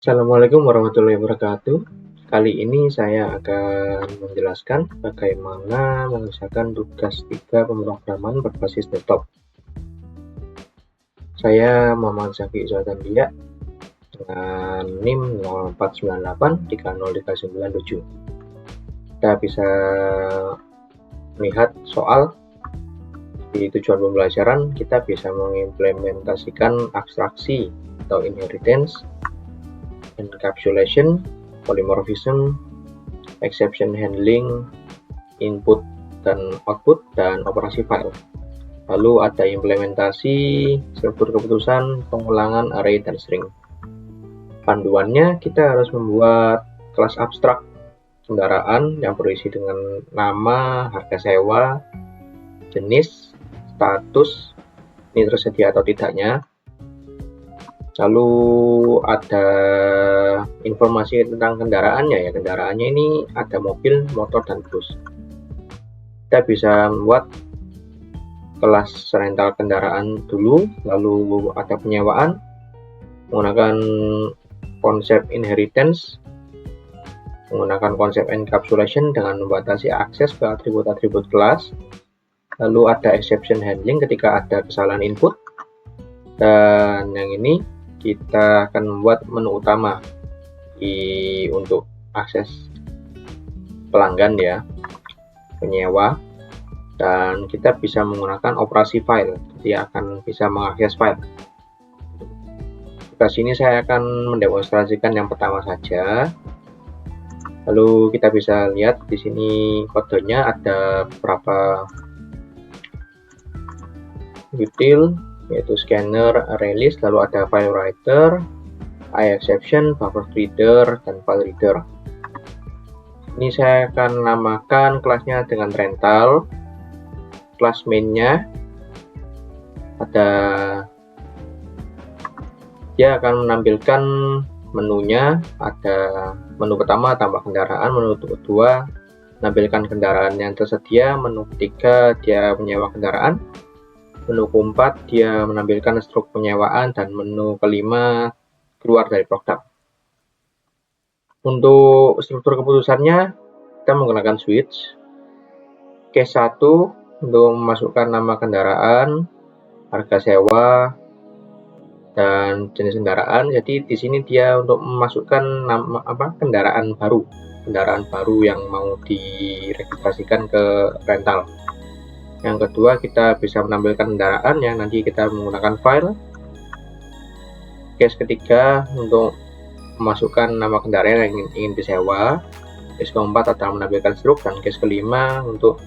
Assalamualaikum warahmatullahi wabarakatuh. Kali ini saya akan menjelaskan bagaimana mengerjakan tugas 3 pemrograman berbasis desktop. Saya Muhammad Zaki Izwatandia dengan NIM 0498303997. Kita bisa melihat soal di tujuan pembelajaran. Kita bisa mengimplementasikan abstraksi atau inheritance, encapsulation, polymorphism, exception handling, input dan output, dan operasi file. Lalu ada implementasi, struktur keputusan, pengulangan, array, dan string. Panduannya, kita harus membuat kelas abstrak kendaraan yang berisi dengan nama, harga sewa, jenis, status, ini tersedia atau tidaknya. Lalu ada informasi tentang kendaraannya ya. Kendaraannya ini ada mobil, motor, dan bus. Kita bisa membuat kelas rental kendaraan dulu, lalu ada penyewaan menggunakan konsep inheritance, menggunakan konsep encapsulation dengan membatasi akses ke atribut-atribut kelas. Lalu ada exception handling ketika ada kesalahan input. Dan yang ini kita akan membuat menu utama untuk akses pelanggan ya, penyewa. Dan kita bisa menggunakan operasi file, dia akan bisa mengakses file. Di sini saya akan mendemonstrasikan yang pertama saja. Lalu kita bisa lihat di sini kodenya ada beberapa util, yaitu scanner, array list, lalu ada file writer, iException, buffer reader, dan file reader. Ini saya akan namakan kelasnya dengan rental. Kelas mainnya ada, dia akan menampilkan menunya. Ada menu pertama tambah kendaraan, menu kedua menampilkan kendaraan yang tersedia, menu ketiga dia menyewa kendaraan, menu keempat dia menampilkan struk penyewaan, dan menu kelima keluar dari program. Untuk struktur keputusannya kita menggunakan switch. Case 1 untuk memasukkan nama kendaraan, harga sewa, dan jenis kendaraan. Jadi di sini dia untuk memasukkan nama kendaraan baru yang mau diregistrasikan ke rental. Yang kedua, kita bisa menampilkan kendaraan yang nanti kita menggunakan file. Case ketiga untuk memasukkan nama kendaraan yang ingin disewa. Case keempat adalah menampilkan struk, dan case kelima untuk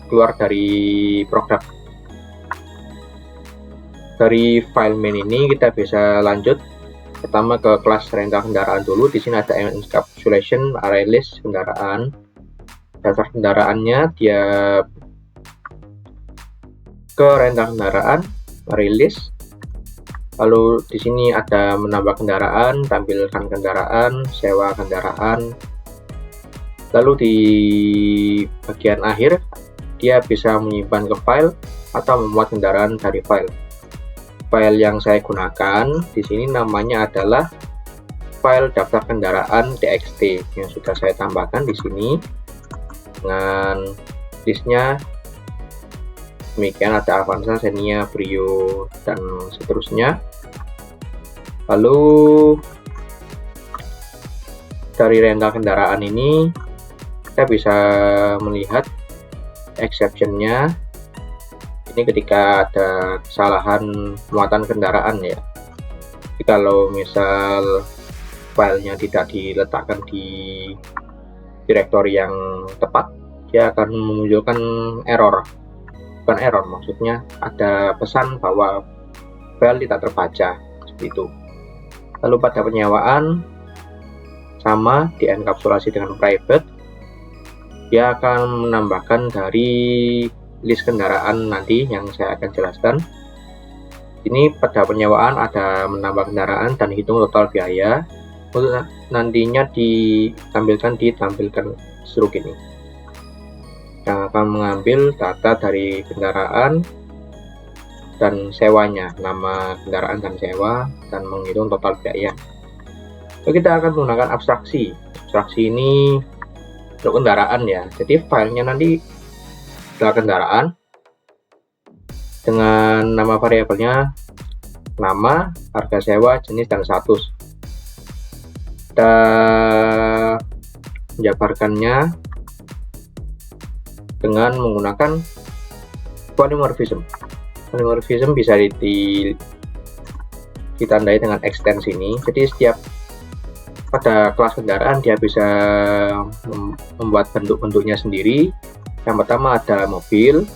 keluar dari program. Dari file main ini kita bisa lanjut. Pertama ke kelas rental kendaraan dulu. Di sini ada encapsulation, array list kendaraan. Dasar kendaraannya dia ke rental kendaraan, array list. Lalu di sini ada menambah kendaraan, tampilkan kendaraan, sewa kendaraan. Lalu di bagian akhir dia bisa menyimpan ke file atau memuat kendaraan dari file. File yang saya gunakan di sini namanya adalah file daftar kendaraan txt yang sudah saya tambahkan di sini dengan listnya. Demikian ada Avanza, Xenia, Brio, dan seterusnya. Lalu dari rental kendaraan ini kita bisa melihat exception-nya. Ini ketika ada kesalahan muatan kendaraan ya. Jadi kalau misal filenya tidak diletakkan di direktori yang tepat, dia akan memunculkan error. Bukan error, maksudnya ada pesan bahwa file tidak terbaca, seperti itu. Lalu pada penyewaan sama, dienkapsulasi dengan private. Dia akan menambahkan dari list kendaraan nanti yang saya akan jelaskan. Ini pada penyewaan ada menambah kendaraan dan hitung total biaya. Untuk nantinya ditampilkan struk ini yang akan mengambil data dari kendaraan dan sewanya, nama kendaraan dan sewa, dan menghitung total biaya. Lalu kita akan menggunakan abstraksi. Abstraksi ini untuk kendaraan ya. Jadi filenya nanti adalah kendaraan dengan nama variabelnya nama, harga sewa, jenis, dan status. Kita menjabarkannya dengan menggunakan polymorphism. Polymorphism bisa ditandai dengan ekstensi ini. Jadi setiap pada kelas kendaraan dia bisa membuat bentuk-bentuknya sendiri. Yang pertama ada mobil,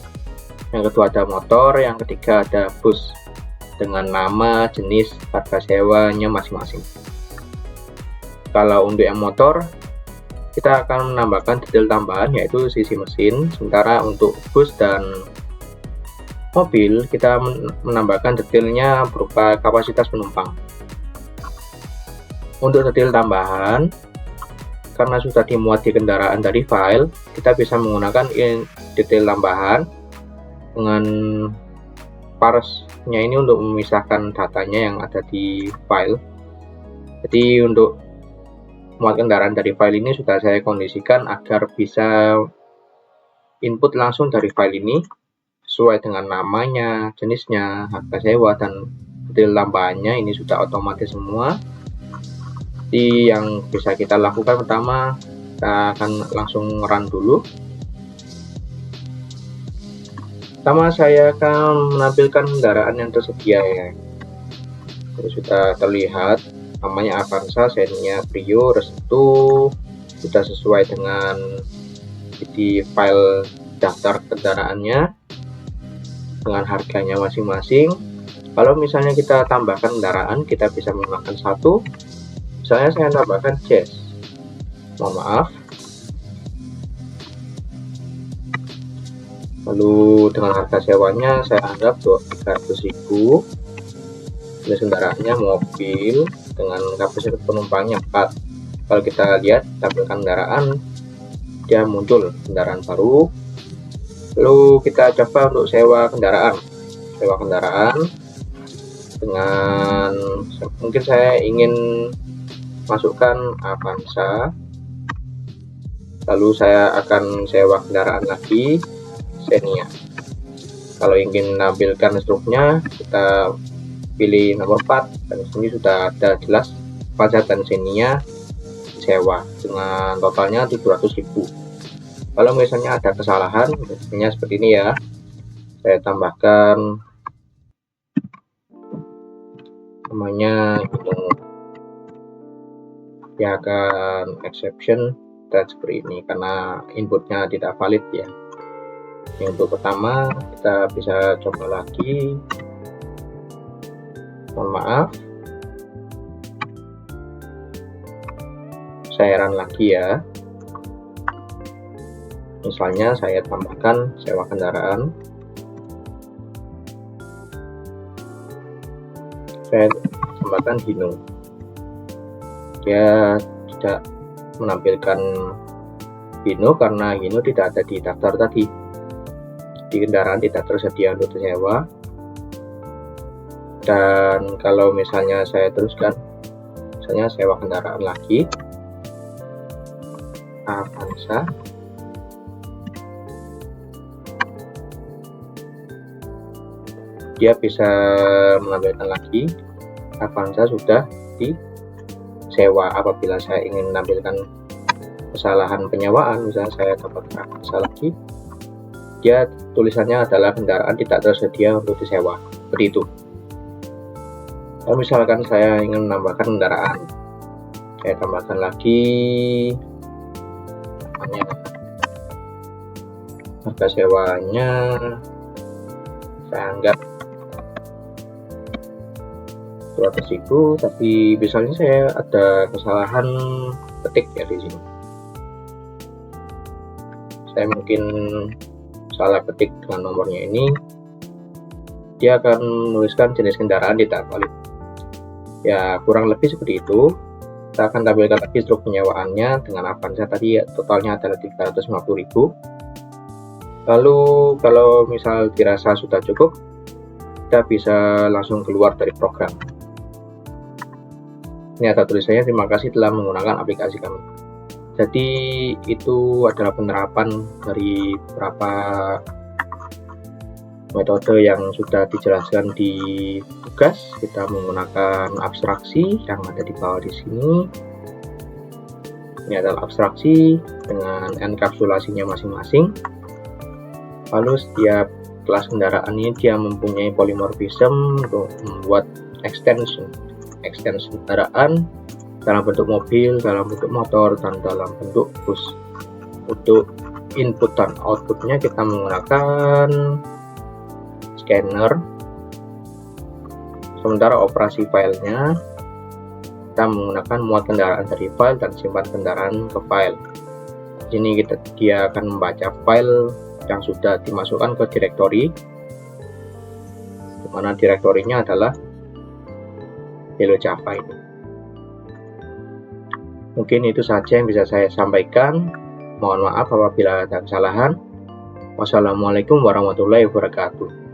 yang kedua ada motor, yang ketiga ada bus dengan nama, jenis, harga sewanya masing-masing. Kalau untuk yang motor, kita akan menambahkan detail tambahan yaitu sisi mesin, sementara untuk bus dan mobil kita menambahkan detailnya berupa kapasitas penumpang. Untuk detail tambahan, karena sudah dimuat di kendaraan dari file, kita bisa menggunakan detail tambahan dengan parse-nya ini untuk memisahkan datanya yang ada di file. Jadi untuk muat kendaraan dari file ini sudah saya kondisikan agar bisa input langsung dari file ini sesuai dengan namanya, jenisnya, harga sewa, dan detail tambahannya ini sudah otomatis semua. Jadi yang bisa kita lakukan pertama, kita akan langsung run dulu. Pertama saya akan menampilkan kendaraan yang tersedia ya. Jadi sudah terlihat namanya Avanza, serinya Brio, Restu, sudah sesuai dengan di file daftar kendaraannya dengan harganya masing-masing. Kalau misalnya kita tambahkan kendaraan, kita bisa menggunakan satu. Misalnya saya tambahkan Jazz, mohon maaf. Lalu dengan harga sewanya saya anggap 300.000. Jenis kendaraannya mobil dengan kapasitas penumpangnya 4. Kalau kita lihat tampilkan kendaraan, dia muncul kendaraan baru. Lalu kita coba untuk sewa kendaraan dengan mungkin saya ingin masukkan Avanza, lalu saya akan sewa kendaraan lagi Xenia. Kalau ingin menampilkan struknya, kita pilih nomor 4 dan sini sudah ada jelas Avanza dan Xenia sewa dengan totalnya 700.000. Kalau misalnya ada kesalahan, biasanya seperti ini ya, saya tambahkan namanya dia akan exception dan seperti ini karena inputnya tidak valid ya. Yang untuk pertama kita bisa coba lagi, mohon maaf, saya run lagi ya. Misalnya saya tambahkan sewa kendaraan, saya tambahkan Hino, dia tidak menampilkan Hino karena Hino tidak ada di daftar tadi, di kendaraan tidak tersedia untuk disewa. Dan kalau misalnya saya teruskan, misalnya sewa kendaraan lagi Avanza, dia bisa menampilkan lagi Avanza sudah disewa. Apabila saya ingin menampilkan kesalahan penyewaan, misalnya saya dapatkan Avanza lagi, dia tulisannya adalah kendaraan tidak tersedia untuk disewa, seperti itu. Kalau misalkan saya ingin menambahkan kendaraan, saya tambahkan lagi namanya, harga sewanya saya anggap 200.000, tapi misalnya saya ada kesalahan ketik ya di sini. Saya mungkin salah ketik dengan nomornya ini, dia akan menuliskan jenis kendaraan tidak valid. Ya kurang lebih seperti itu. Kita akan tampilkan lagi struk penyewaannya dengan Avanza tadi totalnya adalah 350.000. Lalu kalau misal dirasa sudah cukup, kita bisa langsung keluar dari program. Ini ada tulisannya, terima kasih telah menggunakan aplikasi kami. Jadi itu adalah penerapan dari beberapa metode yang sudah dijelaskan di tugas. Kita menggunakan abstraksi yang ada di bawah di sini. Ini adalah abstraksi dengan enkapsulasinya masing-masing. Lalu setiap kelas kendaraan ini dia mempunyai polymorphism untuk membuat extension kendaraan dalam bentuk mobil, dalam bentuk motor, dan dalam bentuk bus. Untuk input dan outputnya kita menggunakan scanner. Sementara operasi filenya kita menggunakan muat kendaraan dari file dan simpan kendaraan ke file. Di sini dia akan membaca file yang sudah dimasukkan ke direktori, di mana direktorinya adalah Hello Java ini. Mungkin itu saja yang bisa saya sampaikan. Mohon maaf apabila ada kesalahan. Wassalamualaikum warahmatullahi wabarakatuh.